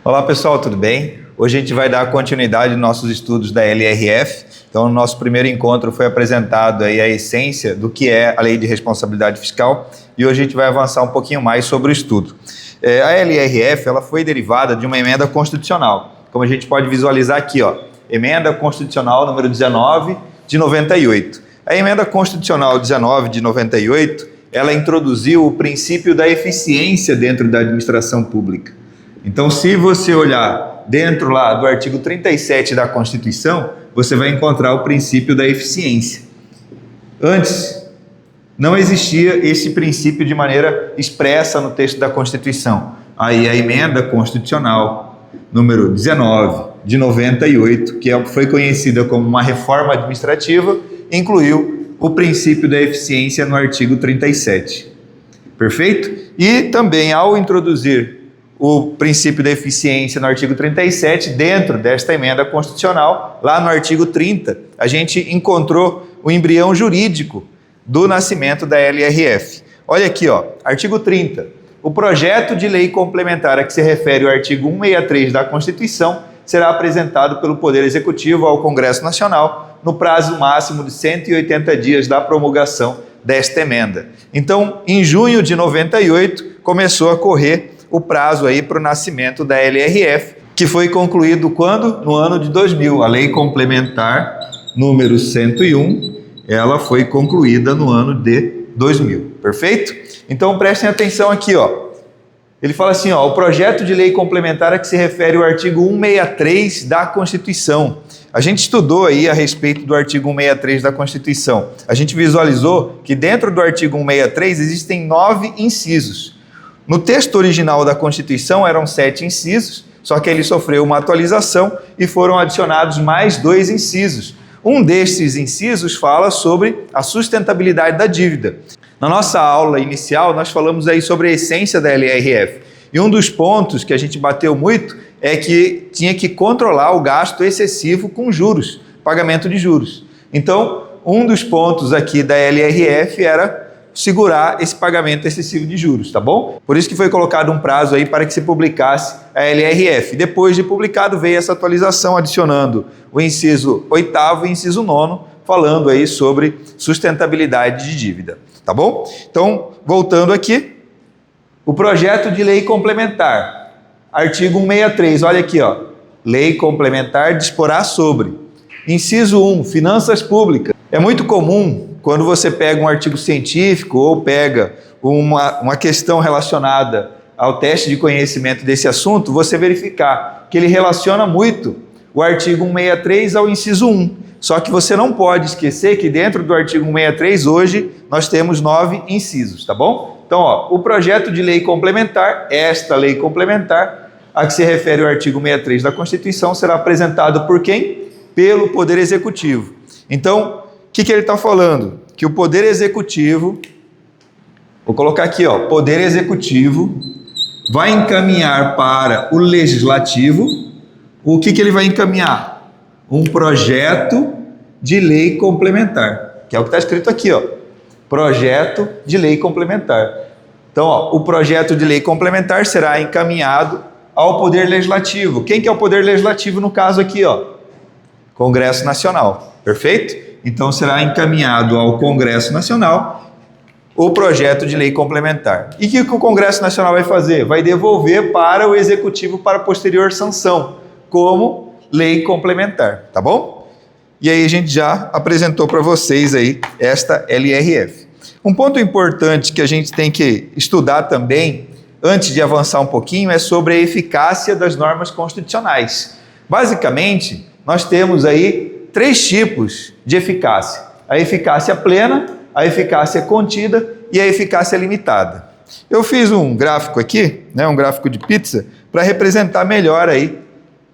Olá pessoal, tudo bem? Hoje a gente vai dar continuidade nos nossos estudos da LRF. Então, no nosso primeiro encontro foi apresentado aí a essência do que é a Lei de Responsabilidade Fiscal e hoje a gente vai avançar um pouquinho mais sobre o estudo. A LRF ela foi derivada de uma emenda constitucional, como a gente pode visualizar aqui, ó, Emenda Constitucional número 19 de 98. A Emenda Constitucional 19 de 98, ela introduziu o princípio da eficiência dentro da administração pública. Então, se você olhar dentro lá do artigo 37 da Constituição, você vai encontrar o princípio da eficiência. Antes, não existia esse princípio de maneira expressa no texto da Constituição. Aí a Emenda Constitucional número 19 de 98, que foi conhecida como uma reforma administrativa, incluiu o princípio da eficiência no artigo 37. Perfeito? E também, ao introduzir o princípio da eficiência no artigo 37, dentro desta emenda constitucional, lá no artigo 30, a gente encontrou o embrião jurídico do nascimento da LRF. Olha aqui, ó, artigo 30. O projeto de lei complementar a que se refere o artigo 163 da Constituição será apresentado pelo Poder Executivo ao Congresso Nacional no prazo máximo de 180 dias da promulgação desta emenda. Então, em junho de 98, começou a correr o prazo aí para o nascimento da LRF, que foi concluído quando? No ano de 2000. A Lei Complementar número 101, ela foi concluída no ano de 2000. Perfeito? Então prestem atenção aqui, ó. Ele fala assim, ó, o projeto de lei complementar a que se refere o artigo 163 da Constituição. A gente estudou aí a respeito do artigo 163 da Constituição. A gente visualizou que dentro do artigo 163 existem 9 incisos. No texto original da Constituição eram 7 incisos, só que ele sofreu uma atualização e foram adicionados mais 2 incisos. Um desses incisos fala sobre a sustentabilidade da dívida. Na nossa aula inicial, nós falamos aí sobre a essência da LRF. E um dos pontos que a gente bateu muito é que tinha que controlar o gasto excessivo com juros, pagamento de juros. Então, um dos pontos aqui da LRF era segurar esse pagamento excessivo de juros, tá bom? Por isso que foi colocado um prazo aí para que se publicasse a LRF. Depois de publicado, veio essa atualização adicionando o inciso 8º e inciso 9º, falando aí sobre sustentabilidade de dívida, tá bom? Então, voltando aqui, o projeto de lei complementar, artigo 163, olha aqui, ó, lei complementar disporá sobre, inciso 1, finanças públicas. É muito comum, quando você pega um artigo científico ou pega uma questão relacionada ao teste de conhecimento desse assunto, você verificar que ele relaciona muito o artigo 163 ao inciso 1. Só que você não pode esquecer que dentro do artigo 163, hoje, nós temos 9 incisos, tá bom? Então, ó, o projeto de lei complementar, esta lei complementar, a que se refere o artigo 163 da Constituição, será apresentado por quem? Pelo Poder Executivo. Então, o que ele está falando? Que o Poder Executivo, vou colocar aqui, ó, Poder Executivo vai encaminhar para o Legislativo, o que ele vai encaminhar? Um projeto de lei complementar, que é o que está escrito aqui, ó, projeto de lei complementar. Então, ó, o projeto de lei complementar será encaminhado ao Poder Legislativo. Quem que é o Poder Legislativo no caso aqui, ó? Congresso Nacional, perfeito? Então, será encaminhado ao Congresso Nacional o projeto de lei complementar. E o que o Congresso Nacional vai fazer? Vai devolver para o Executivo para posterior sanção, como lei complementar, tá bom? E aí a gente já apresentou para vocês aí esta LRF. Um ponto importante que a gente tem que estudar também, antes de avançar um pouquinho, é sobre a eficácia das normas constitucionais. Basicamente, nós temos aí 3 tipos de eficácia: a eficácia plena, a eficácia contida e a eficácia limitada. Eu fiz um gráfico aqui, né, um gráfico de pizza, para representar melhor aí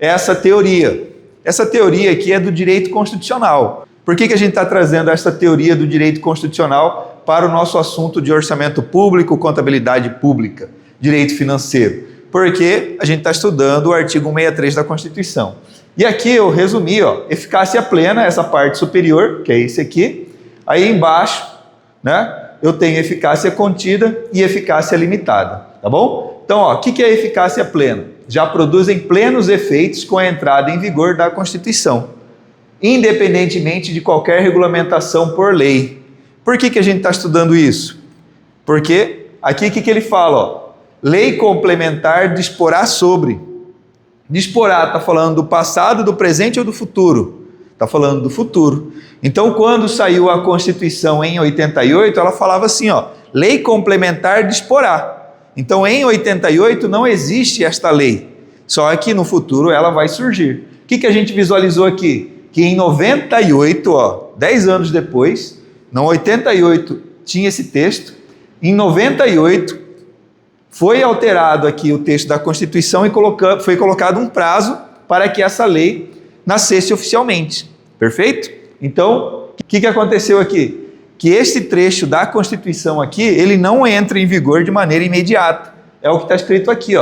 essa teoria. Essa teoria aqui é do direito constitucional. Por que a gente está trazendo essa teoria do direito constitucional para o nosso assunto de orçamento público, contabilidade pública, direito financeiro? Porque a gente está estudando o artigo 163 da Constituição. E aqui eu resumi, ó, eficácia plena, essa parte superior, que é esse aqui. Aí embaixo, né, eu tenho eficácia contida e eficácia limitada, tá bom? Então, o que é eficácia plena? Já produzem plenos efeitos com a entrada em vigor da Constituição, independentemente de qualquer regulamentação por lei. Por que a gente está estudando isso? Porque aqui o que ele fala? Lei complementar disporá sobre. Disporá está falando do passado, do presente ou do futuro? Está falando do futuro. Então, quando saiu a Constituição em 88, ela falava assim, lei complementar disporá. Então, em 88 não existe esta lei, só que no futuro ela vai surgir. O que a gente visualizou aqui? Que em 98, 10 anos depois, não 88 tinha esse texto, em 98 foi alterado aqui o texto da Constituição e foi colocado um prazo para que essa lei nascesse oficialmente. Perfeito? Então, o que aconteceu aqui? Que este trecho da Constituição aqui, ele não entra em vigor de maneira imediata. É o que está escrito aqui,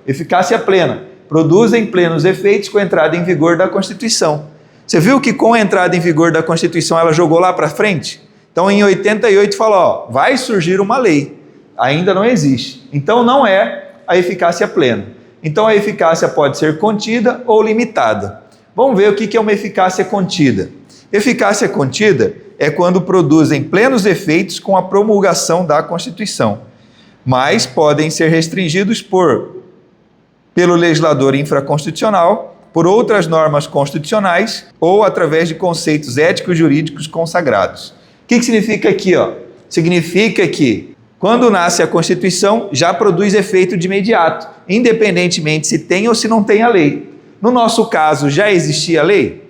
eficácia plena. Produzem plenos efeitos com a entrada em vigor da Constituição. Você viu que com a entrada em vigor da Constituição ela jogou lá para frente? Então em 88 fala, vai surgir uma lei. Ainda não existe. Então não é a eficácia plena. Então a eficácia pode ser contida ou limitada. Vamos ver o que é uma eficácia contida. Eficácia contida é quando produzem plenos efeitos com a promulgação da Constituição, mas podem ser restringidos pelo legislador infraconstitucional, por outras normas constitucionais ou através de conceitos éticos e jurídicos consagrados. O que significa aqui? Significa que quando nasce a Constituição já produz efeito de imediato, independentemente se tem ou se não tem a lei. No nosso caso, já existia a lei?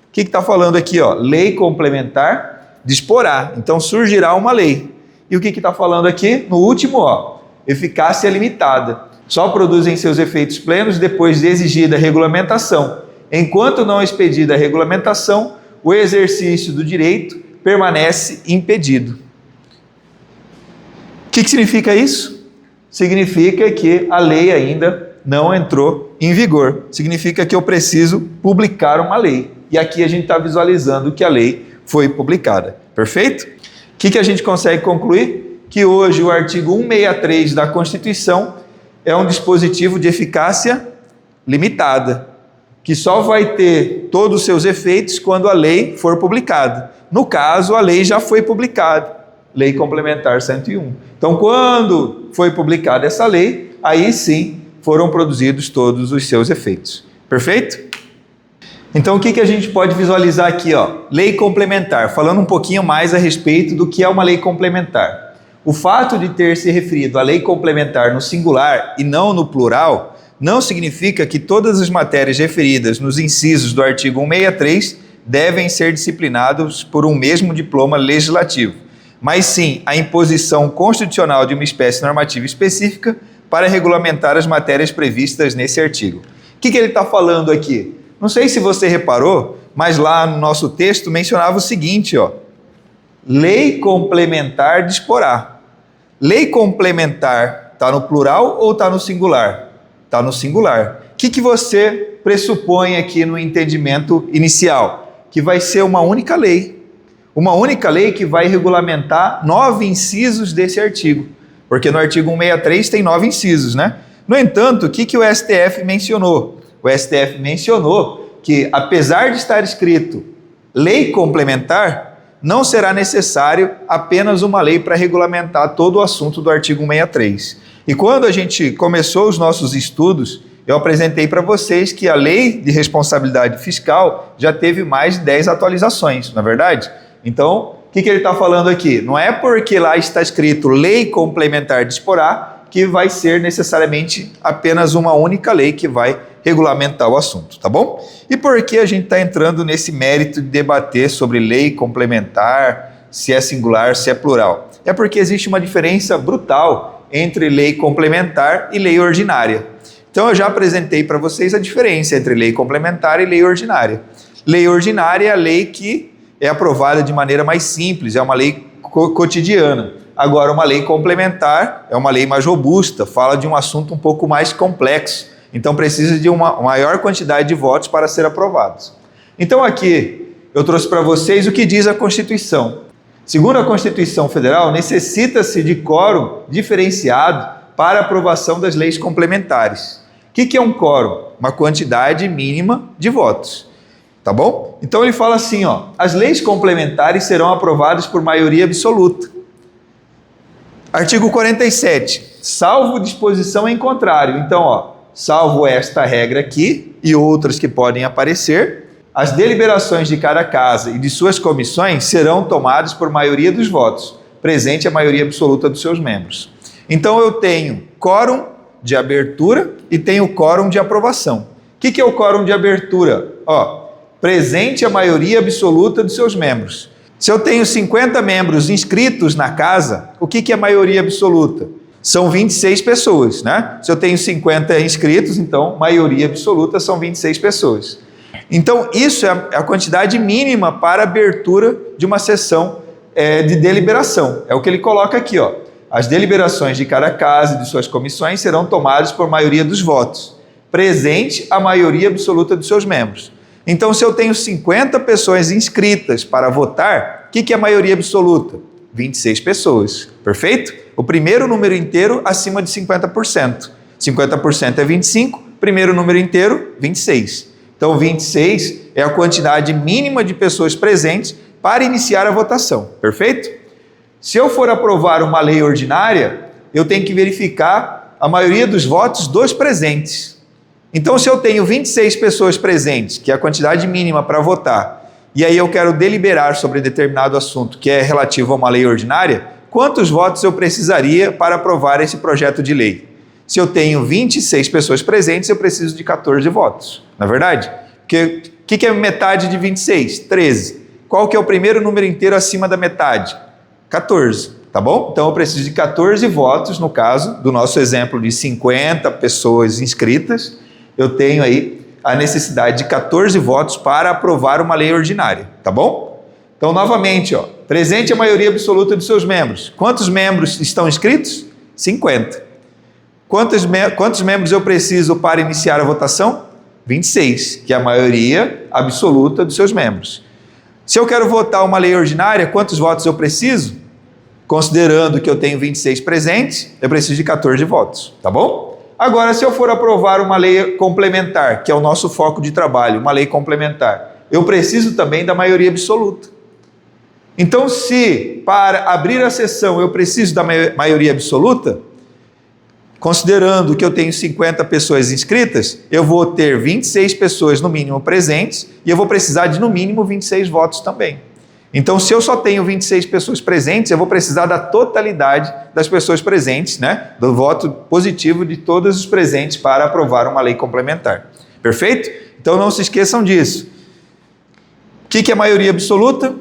O que está falando aqui? Lei complementar disporá. Então surgirá uma lei. E o que está falando aqui? No último, eficácia limitada. Só produzem seus efeitos plenos depois de exigida a regulamentação. Enquanto não expedida a regulamentação, o exercício do direito permanece impedido. O que significa isso? Significa que a lei ainda não entrou em vigor. Significa que eu preciso publicar uma lei. E aqui a gente está visualizando que a lei foi publicada. Perfeito? O que a gente consegue concluir? Que hoje o artigo 163 da Constituição é um dispositivo de eficácia limitada, que só vai ter todos os seus efeitos quando a lei for publicada. No caso, a lei já foi publicada, Lei Complementar 101. Então, quando foi publicada essa lei, aí sim foram produzidos todos os seus efeitos. Perfeito? Então, o que a gente pode visualizar aqui? Lei complementar, falando um pouquinho mais a respeito do que é uma lei complementar. O fato de ter se referido à lei complementar no singular e não no plural, não significa que todas as matérias referidas nos incisos do artigo 163 devem ser disciplinadas por um mesmo diploma legislativo, mas sim a imposição constitucional de uma espécie normativa específica para regulamentar as matérias previstas nesse artigo. O que ele está falando aqui? Não sei se você reparou, mas lá no nosso texto mencionava o seguinte, lei complementar disporá. Lei complementar está no plural ou está no singular? Está no singular. O que você pressupõe aqui no entendimento inicial? Que vai ser uma única lei. Uma única lei que vai regulamentar 9 incisos desse artigo. Porque no artigo 163 tem 9 incisos, né? No entanto, o que o STF mencionou? O STF mencionou que, apesar de estar escrito lei complementar, não será necessário apenas uma lei para regulamentar todo o assunto do artigo 163. E quando a gente começou os nossos estudos, eu apresentei para vocês que a Lei de Responsabilidade Fiscal já teve mais de 10 atualizações, não é verdade? Então, o que ele está falando aqui? Não é porque lá está escrito Lei Complementar disporá que vai ser necessariamente apenas uma única lei que vai regulamentar o assunto, tá bom? E por que a gente está entrando nesse mérito de debater sobre lei complementar, se é singular, se é plural? É porque existe uma diferença brutal entre lei complementar e lei ordinária. Então eu já apresentei para vocês a diferença entre lei complementar e lei ordinária. Lei ordinária é a lei que é aprovada de maneira mais simples, é uma lei cotidiana. Agora, uma lei complementar é uma lei mais robusta, fala de um assunto um pouco mais complexo, então precisa de uma maior quantidade de votos para ser aprovados. Então aqui eu trouxe para vocês o que diz a Constituição. Segundo a Constituição Federal, necessita-se de quórum diferenciado para aprovação das leis complementares. O que é um quórum? Uma quantidade mínima de votos. Tá bom? Então ele fala assim, ó, as leis complementares serão aprovadas por maioria absoluta. Artigo 47, salvo disposição em contrário. Então, ó, salvo esta regra aqui e outras que podem aparecer, as deliberações de cada casa e de suas comissões serão tomadas por maioria dos votos, presente a maioria absoluta dos seus membros. Então eu tenho quórum de abertura e tenho quórum de aprovação. O que é o quórum de abertura? Ó, presente a maioria absoluta dos seus membros. Se eu tenho 50 membros inscritos na casa, o que é maioria absoluta? São 26 pessoas, né? Se eu tenho 50 inscritos, então maioria absoluta são 26 pessoas. Então isso é a quantidade mínima para abertura de uma sessão de deliberação. É o que ele coloca aqui, ó. As deliberações de cada casa e de suas comissões serão tomadas por maioria dos votos, presente a maioria absoluta dos seus membros. Então, se eu tenho 50 pessoas inscritas para votar, o que é a maioria absoluta? 26 pessoas, perfeito? O primeiro número inteiro acima de 50%. 50% é 25, primeiro número inteiro, 26. Então, 26 é a quantidade mínima de pessoas presentes para iniciar a votação, perfeito? Se eu for aprovar uma lei ordinária, eu tenho que verificar a maioria dos votos dos presentes. Então, se eu tenho 26 pessoas presentes, que é a quantidade mínima para votar, e aí eu quero deliberar sobre determinado assunto que é relativo a uma lei ordinária, quantos votos eu precisaria para aprovar esse projeto de lei? Se eu tenho 26 pessoas presentes, eu preciso de 14 votos, não é verdade? Porque o que é metade de 26? 13. Qual que é o primeiro número inteiro acima da metade? 14, tá bom? Então eu preciso de 14 votos, no caso do nosso exemplo de 50 pessoas inscritas, eu tenho aí a necessidade de 14 votos para aprovar uma lei ordinária, tá bom? Então, novamente, ó, presente a maioria absoluta dos seus membros. Quantos membros estão inscritos? 50. Quantos membros eu preciso para iniciar a votação? 26, que é a maioria absoluta dos seus membros. Se eu quero votar uma lei ordinária, quantos votos eu preciso? Considerando que eu tenho 26 presentes, eu preciso de 14 votos, tá bom? Agora, se eu for aprovar uma lei complementar, que é o nosso foco de trabalho, uma lei complementar, eu preciso também da maioria absoluta. Então, se para abrir a sessão eu preciso da maioria absoluta, considerando que eu tenho 50 pessoas inscritas, eu vou ter 26 pessoas no mínimo presentes e eu vou precisar de no mínimo 26 votos também. Então, se eu só tenho 26 pessoas presentes, eu vou precisar da totalidade das pessoas presentes, né? Do voto positivo de todos os presentes para aprovar uma lei complementar. Perfeito? Então, não se esqueçam disso. O que é maioria absoluta?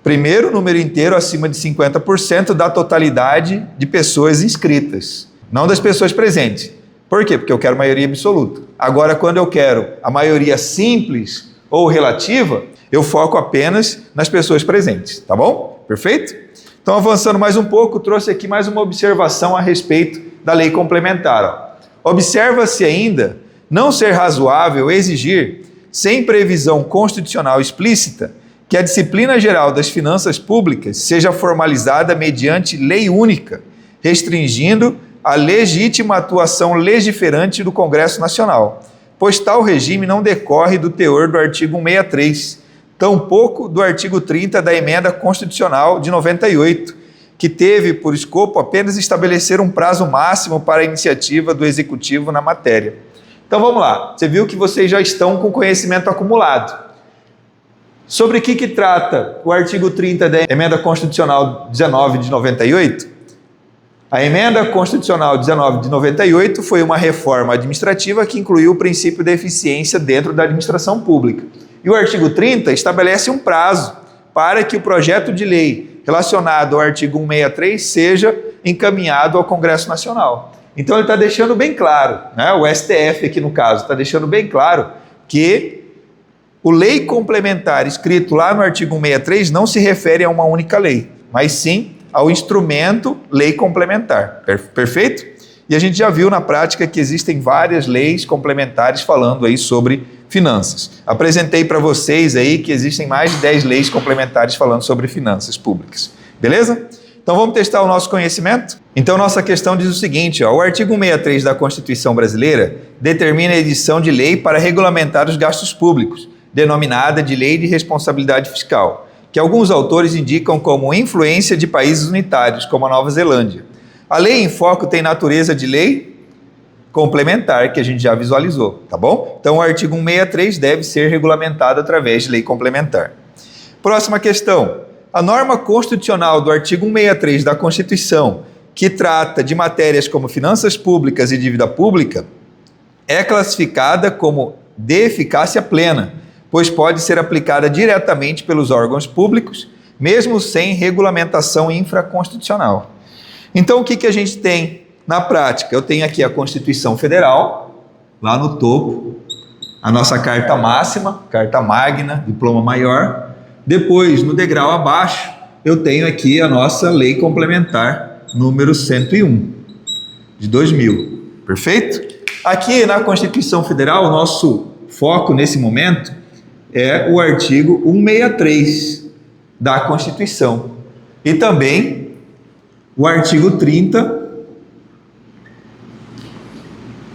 Primeiro, número inteiro acima de 50% da totalidade de pessoas inscritas, não das pessoas presentes. Por quê? Porque eu quero maioria absoluta. Agora, quando eu quero a maioria simples ou relativa, eu foco apenas nas pessoas presentes, tá bom? Perfeito? Então, avançando mais um pouco, trouxe aqui mais uma observação a respeito da lei complementar. Observa-se ainda não ser razoável exigir, sem previsão constitucional explícita, que a disciplina geral das finanças públicas seja formalizada mediante lei única, restringindo a legítima atuação legiferante do Congresso Nacional, pois tal regime não decorre do teor do artigo 163, tampouco do artigo 30 da Emenda Constitucional de 98, que teve por escopo apenas estabelecer um prazo máximo para a iniciativa do Executivo na matéria. Então vamos lá, você viu que vocês já estão com conhecimento acumulado. Sobre o que trata o artigo 30 da Emenda Constitucional 19 de 98? A Emenda Constitucional 19 de 98 foi uma reforma administrativa que incluiu o princípio da eficiência dentro da administração pública. E o artigo 30 estabelece um prazo para que o projeto de lei relacionado ao artigo 163 seja encaminhado ao Congresso Nacional. Então ele está deixando bem claro, né? O STF aqui no caso, está deixando bem claro que o lei complementar escrito lá no artigo 163 não se refere a uma única lei, mas sim ao instrumento lei complementar. Perfeito? E a gente já viu na prática que existem várias leis complementares falando aí sobre finanças. Apresentei para vocês aí que existem mais de 10 leis complementares falando sobre finanças públicas. Beleza? Então vamos testar o nosso conhecimento? Então nossa questão diz o seguinte, ó, o artigo 163 da Constituição Brasileira determina a edição de lei para regulamentar os gastos públicos, denominada de Lei de Responsabilidade Fiscal, que alguns autores indicam como influência de países unitários, como a Nova Zelândia. A lei em foco tem natureza de lei complementar, que a gente já visualizou, tá bom? Então o artigo 163 deve ser regulamentado através de lei complementar. Próxima questão. A norma constitucional do artigo 163 da Constituição, que trata de matérias como finanças públicas e dívida pública, é classificada como de eficácia plena, pois pode ser aplicada diretamente pelos órgãos públicos, mesmo sem regulamentação infraconstitucional. Então, o que a gente tem na prática? Eu tenho aqui a Constituição Federal, lá no topo, a nossa carta máxima, carta magna, diploma maior. Depois, no degrau abaixo, eu tenho aqui a nossa lei complementar, número 101, de 2000. Perfeito? Aqui na Constituição Federal, o nosso foco nesse momento é o artigo 163 da Constituição e também o artigo 30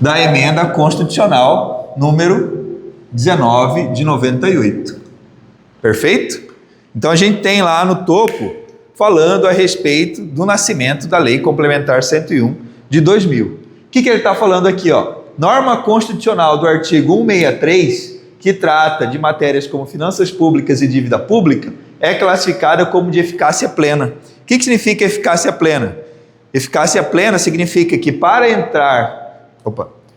da Emenda Constitucional número 19 de 98. Perfeito? Então a gente tem lá no topo falando a respeito do nascimento da Lei Complementar 101 de 2000. O que ele está falando aqui? Ó? Norma constitucional do artigo 163, que trata de matérias como finanças públicas e dívida pública, é classificada como de eficácia plena. O que significa eficácia plena? Eficácia plena significa que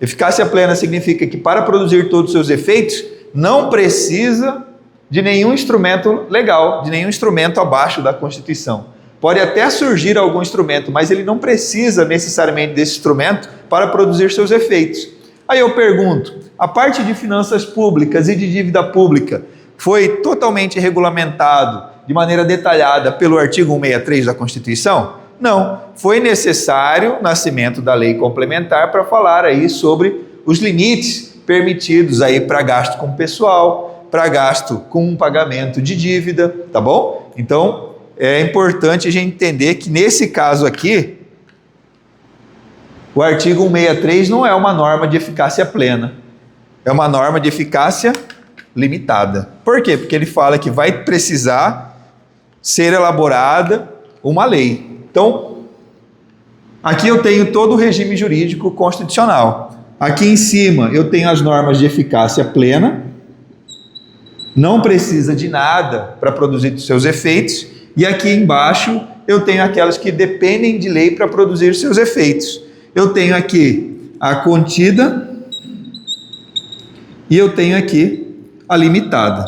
eficácia plena significa que para produzir todos os seus efeitos, não precisa de nenhum instrumento legal, de nenhum instrumento abaixo da Constituição. Pode até surgir algum instrumento, mas ele não precisa necessariamente desse instrumento para produzir seus efeitos. Aí eu pergunto, a parte de finanças públicas e de dívida pública foi totalmente regulamentado de maneira detalhada pelo artigo 163 da Constituição? Não, foi necessário o nascimento da lei complementar para falar aí sobre os limites permitidos aí para gasto com pessoal, para gasto com pagamento de dívida, tá bom? Então, é importante a gente entender que nesse caso aqui, o artigo 163 não é uma norma de eficácia plena, é uma norma de eficácia limitada. Por quê? Porque ele fala que vai precisar ser elaborada uma lei. Então, aqui eu tenho todo o regime jurídico constitucional. Aqui em cima eu tenho as normas de eficácia plena, não precisa de nada para produzir os seus efeitos, e aqui embaixo eu tenho aquelas que dependem de lei para produzir seus efeitos. Eu tenho aqui a contida e eu tenho aqui a limitada.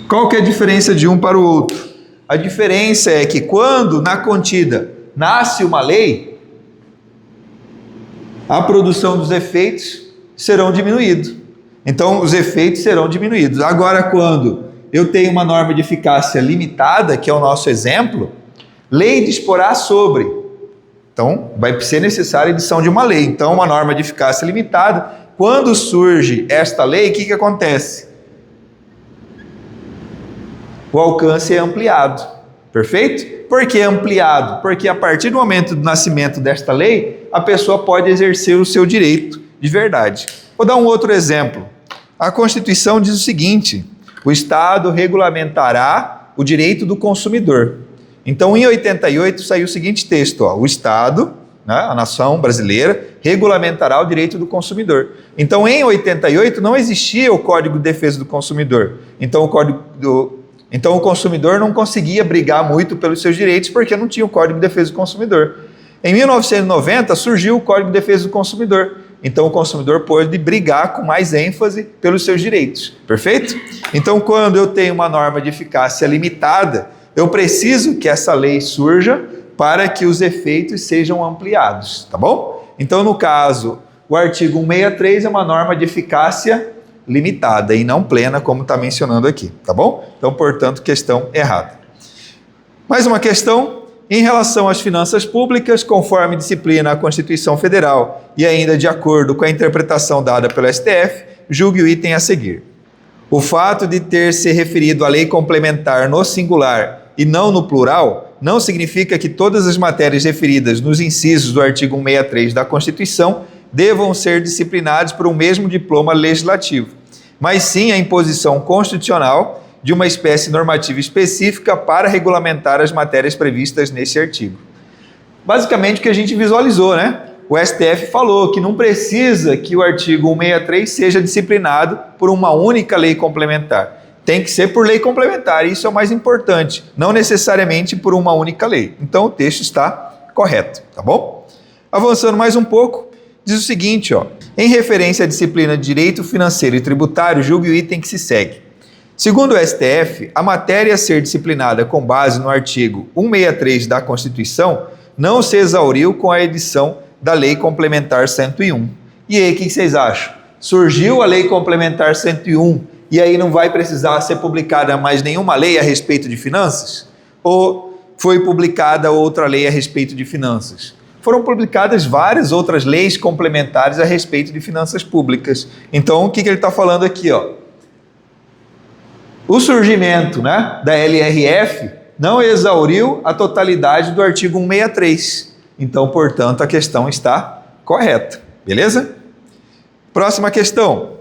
Qual que é a diferença de um para o outro? A diferença é que quando na contida nasce uma lei, a produção dos efeitos serão diminuídos. Então, os efeitos serão diminuídos. Agora, quando eu tenho uma norma de eficácia limitada, que é o nosso exemplo, lei disporá sobre. Então, vai ser necessária a edição de uma lei. Então, uma norma de eficácia limitada, quando surge esta lei, o que acontece? O alcance é ampliado. Perfeito? Por que ampliado? Porque a partir do momento do nascimento desta lei, a pessoa pode exercer o seu direito de verdade. Vou dar um outro exemplo. A Constituição diz o seguinte: o Estado regulamentará o direito do consumidor. Então, em 88, saiu o seguinte texto: ó, o Estado, né, a nação brasileira, regulamentará o direito do consumidor. Então, em 88, não existia o Código de Defesa do Consumidor. Então, o consumidor não conseguia brigar muito pelos seus direitos porque não tinha o Código de Defesa do Consumidor. Em 1990, surgiu o Código de Defesa do Consumidor. Então, o consumidor pode brigar com mais ênfase pelos seus direitos. Perfeito? Então, quando eu tenho uma norma de eficácia limitada, eu preciso que essa lei surja para que os efeitos sejam ampliados. Tá bom? Então, no caso, o artigo 163 é uma norma de eficácia limitada e não plena, como está mencionando aqui. Tá bom? Então, portanto, questão errada. Mais uma questão. Em relação às finanças públicas, conforme disciplina a Constituição Federal e ainda de acordo com a interpretação dada pelo STF, julgue o item a seguir. O fato de ter se referido à lei complementar no singular e não no plural, não significa que todas as matérias referidas nos incisos do artigo 163 da Constituição devam ser disciplinadas por um mesmo diploma legislativo, mas sim a imposição constitucional de uma espécie normativa específica para regulamentar as matérias previstas neste artigo. Basicamente o que a gente visualizou, né? O STF falou que não precisa que o artigo 163 seja disciplinado por uma única lei complementar. Tem que ser por lei complementar, isso é o mais importante, não necessariamente por uma única lei. Então o texto está correto, tá bom? Avançando mais um pouco, diz o seguinte, ó, em referência à disciplina de direito financeiro e tributário, julgue o item que se segue. Segundo o STF, a matéria a ser disciplinada com base no artigo 163 da Constituição não se exauriu com a edição da Lei Complementar 101. E aí, o que vocês acham? Surgiu a Lei Complementar 101 e aí não vai precisar ser publicada mais nenhuma lei a respeito de finanças? Ou foi publicada outra lei a respeito de finanças? Foram publicadas várias outras leis complementares a respeito de finanças públicas. Então, o que ele está falando aqui, ó? O surgimento, né, da LRF não exauriu a totalidade do artigo 163. Então, portanto, a questão está correta. Beleza? Próxima questão.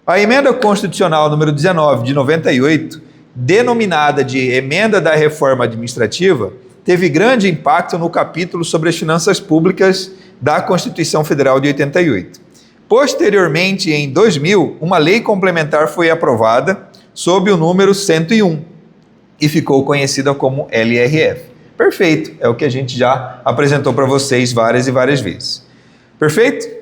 A emenda constitucional número 19 de 98, denominada de Emenda da Reforma Administrativa, teve grande impacto no capítulo sobre as finanças públicas da Constituição Federal de 88. Posteriormente, em 2000, uma lei complementar foi aprovada sob o número 101 e ficou conhecida como LRF. Perfeito, é o que a gente já apresentou para vocês várias e várias vezes. Perfeito?